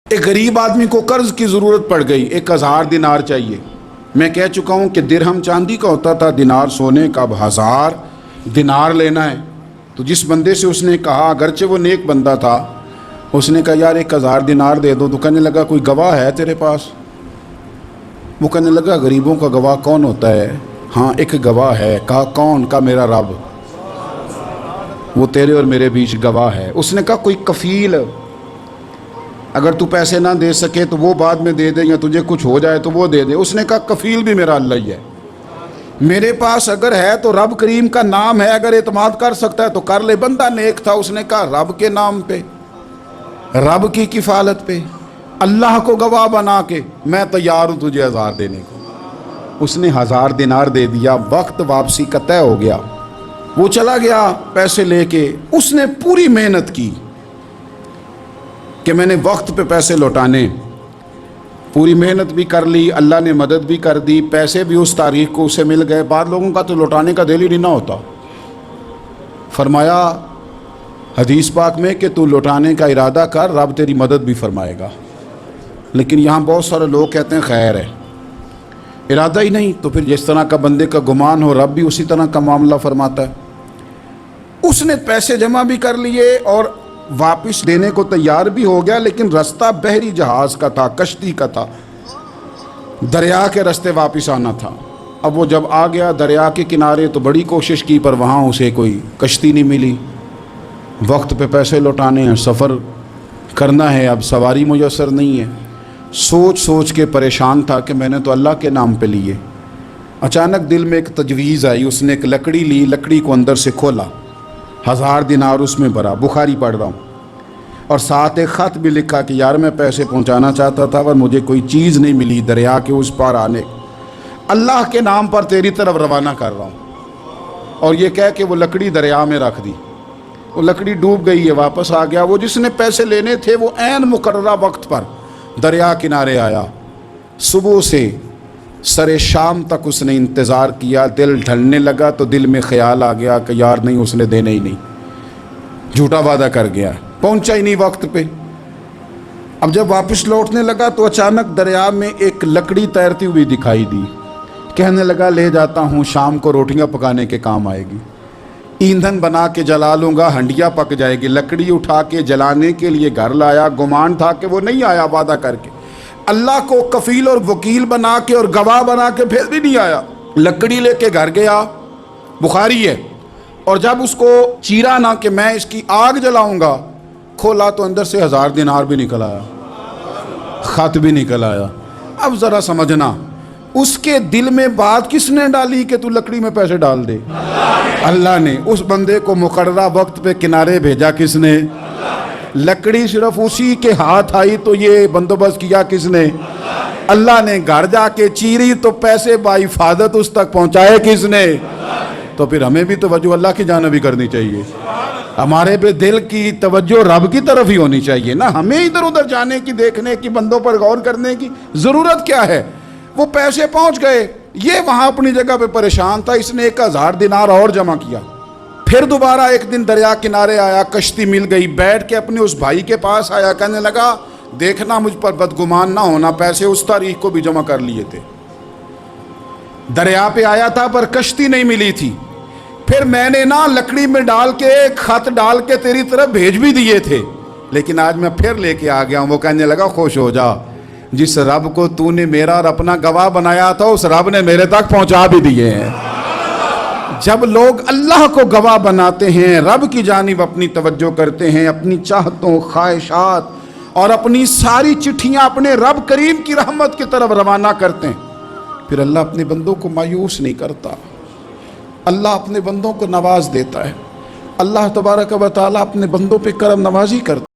ایک غریب آدمی کو قرض کی ضرورت پڑ گئی، 1000 دینار چاہیے۔ میں کہہ چکا ہوں کہ درہم چاندی کا ہوتا تھا، دینار سونے کا، اب 1000 دینار لینا ہے۔ تو جس بندے سے اس نے کہا، اگرچہ وہ نیک بندہ تھا، اس نے کہا یار 1000 دینار دے دو۔ تو کہنے لگا کوئی گواہ ہے تیرے پاس؟ وہ کہنے لگا غریبوں کا گواہ کون ہوتا ہے؟ ہاں ایک گواہ ہے۔ کہا کون؟ کہا میرا رب، وہ تیرے اور میرے بیچ گواہ ہے۔ اس نے کہا کوئی کفیل، اگر تو پیسے نہ دے سکے تو وہ بعد میں دے دے، یا تجھے کچھ ہو جائے تو وہ دے دے۔ اس نے کہا کفیل بھی میرا اللہ ہی ہے، میرے پاس اگر ہے تو رب کریم کا نام ہے، اگر اعتماد کر سکتا ہے تو کر لے۔ بندہ نیک تھا، اس نے کہا رب کے نام پہ، رب کی کفالت پہ، اللہ کو گواہ بنا کے میں تیار ہوں تجھے 1000 دینے کو۔ اس نے 1000 دینار دے دیا۔ وقت واپسی کا طے ہو گیا، وہ چلا گیا پیسے لے کے۔ اس نے پوری محنت کی کہ میں نے وقت پہ پیسے لوٹانے، پوری محنت بھی کر لی، اللہ نے مدد بھی کر دی، پیسے بھی اس تاریخ کو اسے مل گئے۔ بعض لوگوں کا تو لوٹانے کا دل ہی نہیں نہ ہوتا۔ فرمایا حدیث پاک میں کہ تو لوٹانے کا ارادہ کر، رب تیری مدد بھی فرمائے گا۔ لیکن یہاں بہت سارے لوگ کہتے ہیں خیر ہے، ارادہ ہی نہیں، تو پھر جس طرح کا بندے کا گمان ہو رب بھی اسی طرح کا معاملہ فرماتا ہے۔ اس نے پیسے جمع بھی کر لیے اور واپس دینے کو تیار بھی ہو گیا، لیکن رستہ بحری جہاز کا تھا، کشتی کا تھا، دریا کے رستے واپس آنا تھا۔ اب وہ جب آ گیا دریا کے کنارے تو بڑی کوشش کی، پر وہاں اسے کوئی کشتی نہیں ملی۔ وقت پہ پیسے لوٹانے ہیں، سفر کرنا ہے، اب سواری میسر نہیں ہے۔ سوچ سوچ کے پریشان تھا کہ میں نے تو اللہ کے نام پہ لیے۔ اچانک دل میں ایک تجویز آئی، اس نے ایک لکڑی لی، لکڑی کو اندر سے کھولا، 1000 دینار اس میں بھرا، بخاری پڑھ رہا ہوں، اور ساتھ ایک خط بھی لکھا کہ یار میں پیسے پہنچانا چاہتا تھا پر مجھے کوئی چیز نہیں ملی دریا کے اس پار آنے، اللہ کے نام پر تیری طرف روانہ کر رہا ہوں۔ اور یہ کہہ کہ وہ لکڑی دریا میں رکھ دی، وہ لکڑی ڈوب گئی ہے، واپس آ گیا۔ وہ جس نے پیسے لینے تھے وہ عین مقررہ وقت پر دریا کنارے آیا۔ صبح سے سر شام تک اس نے انتظار کیا، دل ڈھلنے لگا تو دل میں خیال آ گیا کہ یار نہیں، اس نے دینے ہی نہیں، جھوٹا وعدہ کر گیا، پہنچا ہی نہیں وقت پہ۔ اب جب واپس لوٹنے لگا تو اچانک دریا میں ایک لکڑی تیرتی ہوئی دکھائی دی۔ کہنے لگا لے جاتا ہوں، شام کو روٹیاں پکانے کے کام آئے گی، ایندھن بنا کے جلا لوں گا، ہنڈیا پک جائے گی۔ لکڑی اٹھا کے جلانے کے لیے گھر لایا، گمان تھا کہ وہ نہیں آیا وعدہ کر کے، اللہ کو کفیل اور وکیل بنا کے اور گواہ بنا کے پھر بھی نہیں آیا۔ لکڑی لے کے گھر گیا، بخاری ہے، اور جب اس کو چیرا نہ کہ میں اس کی آگ جلاؤں گا، کھولا تو اندر سے 1000 دینار بھی نکل آیا، خط بھی نکل آیا۔ اب ذرا سمجھنا، اس کے دل میں بات کس نے ڈالی کہ تو لکڑی میں پیسے ڈال دے؟ اللہ نے۔ اس بندے کو مقررہ وقت پہ کنارے بھیجا کس نے؟ لکڑی صرف اسی کے ہاتھ آئی تو یہ بندوبست کیا کس نے؟ اللہ نے۔ گھر جا کے چیری تو پیسے بحفاظت اس تک پہنچائے کس نے؟ تو پھر ہمیں بھی توجہ اللہ کی جانب بھی کرنی چاہیے، ہمارے پہ دل کی توجہ رب کی طرف ہی ہونی چاہیے نا، ہمیں ادھر ادھر جانے کی، دیکھنے کی، بندوں پر غور کرنے کی ضرورت کیا ہے؟ وہ پیسے پہنچ گئے، یہ وہاں اپنی جگہ پہ پریشان تھا، اس نے 1000 دینار اور جمع کیا۔ پھر دوبارہ ایک دن دریا کنارے آیا، کشتی مل گئی، بیٹھ کے اپنے اس بھائی کے پاس آیا، کہنے لگا دیکھنا مجھ پر بدگمان نہ ہونا، پیسے اس تاریخ کو بھی جمع کر لیے تھے، دریا پہ آیا تھا پر کشتی نہیں ملی تھی، پھر میں نے نا لکڑی میں ڈال کے خط ڈال کے تیری طرف بھیج بھی دیے تھے، لیکن آج میں پھر لے کے آ گیا ہوں۔ وہ کہنے لگا خوش ہو جا، جس رب کو تو نے میرا اور اپنا گواہ بنایا تھا اس رب نے میرے تک پہنچا بھی دیے ہیں۔ جب لوگ اللہ کو گواہ بناتے ہیں، رب کی جانب اپنی توجہ کرتے ہیں، اپنی چاہتوں، خواہشات اور اپنی ساری چٹھیاں اپنے رب کریم کی رحمت کی طرف روانہ کرتے ہیں، پھر اللہ اپنے بندوں کو مایوس نہیں کرتا، اللہ اپنے بندوں کو نواز دیتا ہے، اللہ تبارک و تعالیٰ اپنے بندوں پہ کرم نوازی کرتا ہے۔